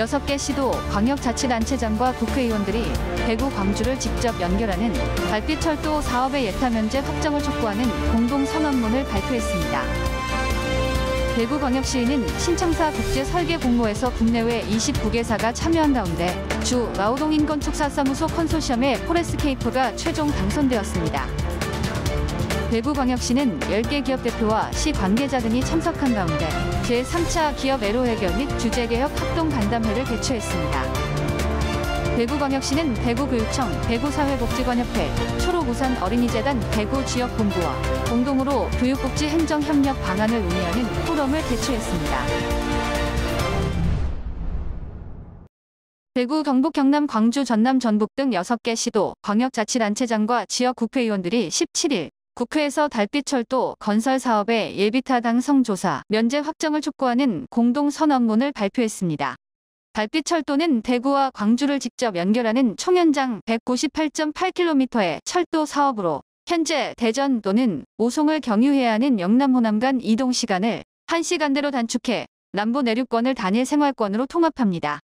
6개 시도 광역자치단체장과 국회의원들이 대구 광주를 직접 연결하는 달빛철도 사업의 예타 면제 확정을 촉구하는 공동선언문을 발표했습니다. 대구광역시의는 신청사 국제설계 공모에서 국내외 29개사가 참여한 가운데 주劳动인건축사사무소 컨소시엄의 포레스케이프가 최종 당선되었습니다. 대구광역시는 10개 기업 대표와 시 관계자 등이 참석한 가운데 제3차 기업 애로 해결 및 주제개혁 합동간담회를 개최했습니다. 대구광역시는 대구교육청, 대구사회복지관협회, 초록우산 어린이재단 대구지역본부와 공동으로 교육복지 행정협력 방안을 논의하는 포럼을 개최했습니다. 대구, 경북, 경남, 광주, 전남, 전북 등 6개 시도 광역자치단체장과 지역 국회의원들이 17일 국회에서 달빛철도 건설 사업의 예비타당 성조사 면제 확정을 촉구하는 공동선언문을 발표했습니다. 달빛철도는 대구와 광주를 직접 연결하는 총연장 198.8km의 철도 사업으로 현재 대전 또는 오송을 경유해야 하는 영남 호남 간 이동 시간을 1시간대로 단축해 남부 내륙권을 단일 생활권으로 통합합니다.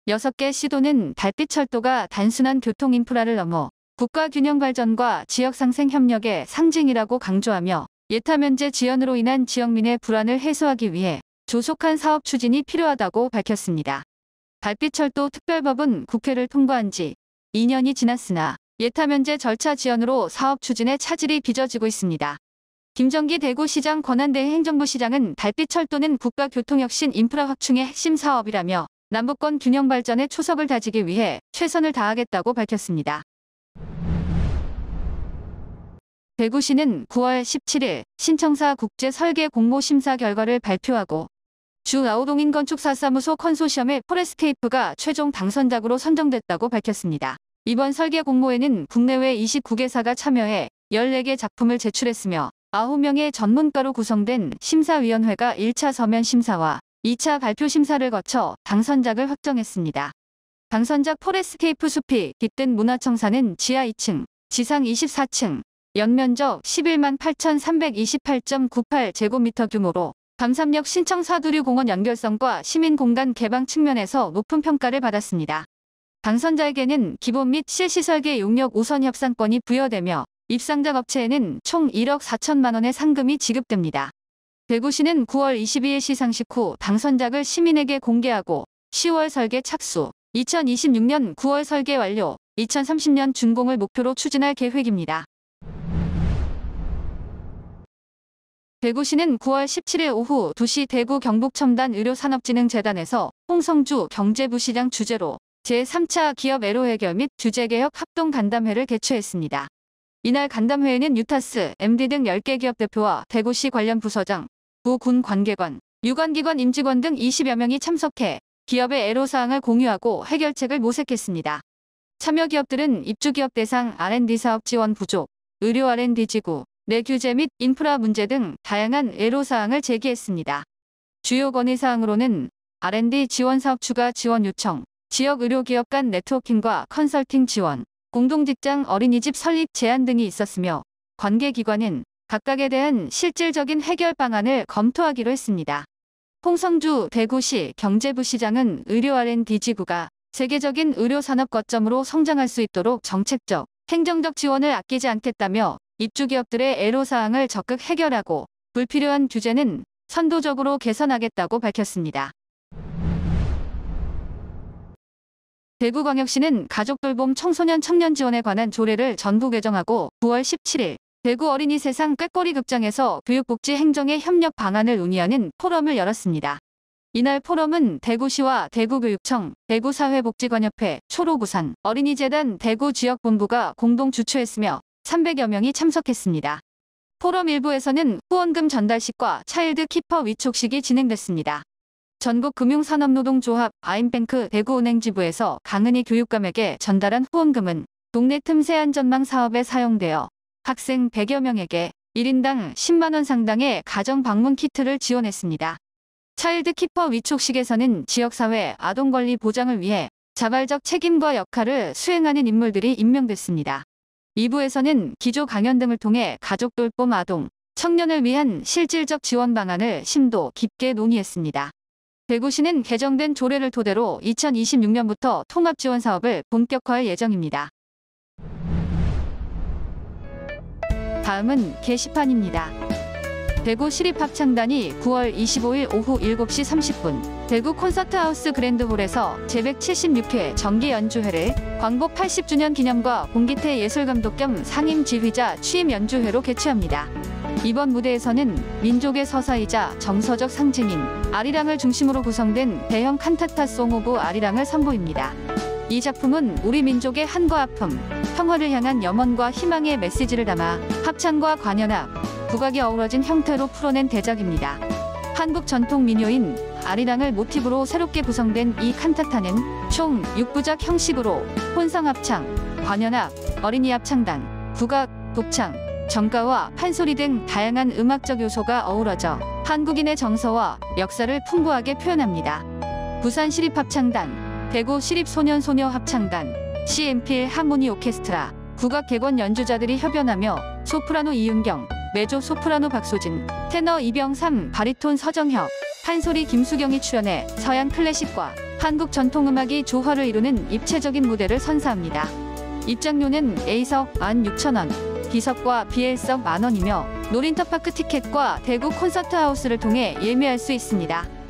6개 시도는 달빛철도가 단순한 교통 인프라를 넘어 국가 균형 발전과 지역 상생 협력의 상징이라고 강조하며 예타 면제 지연으로 인한 지역민의 불안을 해소하기 위해 조속한 사업 추진이 필요하다고 밝혔습니다. 달빛철도 특별법은 국회를 통과한 지 2년이 지났으나 예타 면제 절차 지연으로 사업 추진에 차질이 빚어지고 있습니다. 김정기 대구시장 권한대행 행정부 시장은 달빛철도는 국가교통혁신 인프라 확충의 핵심 사업이라며 남북권 균형 발전의 초석을 다지기 위해 최선을 다하겠다고 밝혔습니다. 대구시는 9월 17일 신청사 국제 설계 공모 심사 결과를 발표하고 주劳动인건축사사무소 컨소시엄의 포레스케이프가 최종 당선작으로 선정됐다고 밝혔습니다. 이번 설계 공모에는 국내외 29개사가 참여해 14개 작품을 제출했으며 9명의 전문가로 구성된 심사위원회가 1차 서면 심사와 2차 발표 심사를 거쳐 당선작을 확정했습니다. 당선작 포레스케이프 숲이 깃든 문화청사는 지하 2층, 지상 24층, 연면적 11만 8,328.98제곱미터 규모로 감삼역 신청 사두류 공원 연결성과 시민공간 개방 측면에서 높은 평가를 받았습니다. 당선자에게는 기본 및 실시설계 용역 우선 협상권이 부여되며 입상작 업체에는 총 1억 4천만 원의 상금이 지급됩니다. 대구시는 9월 22일 시상식 후 당선작을 시민에게 공개하고 10월 설계 착수, 2026년 9월 설계 완료, 2030년 준공을 목표로 추진할 계획입니다. 대구시는 9월 17일 오후 2시 대구 경북첨단의료산업진흥재단에서 홍성주 경제부시장 주재로 제3차 기업 애로 해결 및 주제개혁 합동간담회를 개최했습니다. 이날 간담회에는 유타스, MD 등 10개 기업 대표와 대구시 관련 부서장, 군 관계관, 유관기관 임직원 등 20여 명이 참석해 기업의 애로사항을 공유하고 해결책을 모색했습니다. 참여 기업들은 입주기업 대상 R&D 사업 지원 부족, 의료 R&D 지구, 내 규제 및 인프라 문제 등 다양한 애로사항을 제기했습니다. 주요 건의사항으로는 R&D 지원 사업 추가 지원 요청, 지역 의료기업 간 네트워킹과 컨설팅 지원, 공동직장 어린이집 설립 제안 등이 있었으며 관계기관은 각각에 대한 실질적인 해결 방안을 검토하기로 했습니다. 홍성주 대구시 경제부시장은 의료 R&D 지구가 세계적인 의료산업 거점으로 성장할 수 있도록 정책적, 행정적 지원을 아끼지 않겠다며 입주기업들의 애로사항을 적극 해결하고 불필요한 규제는 선도적으로 개선하겠다고 밝혔습니다. 대구광역시는 가족돌봄 청소년 청년 지원에 관한 조례를 전부 개정하고 9월 17일 대구 어린이 세상 꾀꼬리 극장에서 교육복지 행정의 협력 방안을 논의하는 포럼을 열었습니다. 이날 포럼은 대구시와 대구교육청, 대구사회복지관협회, 초록우산 어린이재단 대구지역본부가 공동 주최했으며 300여 명이 참석했습니다. 포럼 일부에서는 후원금 전달식과 차일드 키퍼 위촉식이 진행됐습니다. 전국금융산업노동조합 아임뱅크 대구은행지부에서 강은희 교육감에게 전달한 후원금은 동네 틈새 안전망 사업에 사용되어 학생 100여 명에게 1인당 10만 원 상당의 가정 방문 키트를 지원했습니다. 차일드 키퍼 위촉식에서는 지역사회 아동권리 보장을 위해 자발적 책임과 역할을 수행하는 인물들이 임명됐습니다. 2부에서는 기조 강연 등을 통해 가족 돌봄 아동, 청년을 위한 실질적 지원 방안을 심도 깊게 논의했습니다. 대구시는 개정된 조례를 토대로 2026년부터 통합 지원 사업을 본격화할 예정입니다. 다음은 게시판입니다. 대구 시립합창단이 9월 25일 오후 7시 30분 대구 콘서트하우스 그랜드홀에서 제176회 정기연주회를 광복 80주년 기념과 봉기태 예술감독 겸 상임 지휘자 취임 연주회로 개최합니다. 이번 무대에서는 민족의 서사이자 정서적 상징인 아리랑을 중심으로 구성된 대형 칸타타 송 오브 아리랑을 선보입니다. 이 작품은 우리 민족의 한과 아픔, 평화를 향한 염원과 희망의 메시지를 담아 합창과 관현악, 국악이 어우러진 형태로 풀어낸 대작입니다. 한국 전통 민요인 아리랑을 모티브로 새롭게 구성된 이 칸타타는 총 6부작 형식으로 혼성합창, 관현악, 어린이 합창단, 국악, 독창, 정가와 판소리 등 다양한 음악적 요소가 어우러져 한국인의 정서와 역사를 풍부하게 표현합니다. 부산시립합창단, 대구시립소년소녀합창단, CMPL 하모니 오케스트라, 국악 객원 연주자들이 협연하며 소프라노 이윤경, 메조 소프라노 박소진, 테너 이병삼, 바리톤 서정혁, 판소리 김수경이 출연해 서양 클래식과 한국 전통음악이 조화를 이루는 입체적인 무대를 선사합니다. 입장료는 A석 16,000원, B석과 BL석 만원이며 노린터파크 티켓과 대구 콘서트하우스를 통해 예매할 수 있습니다.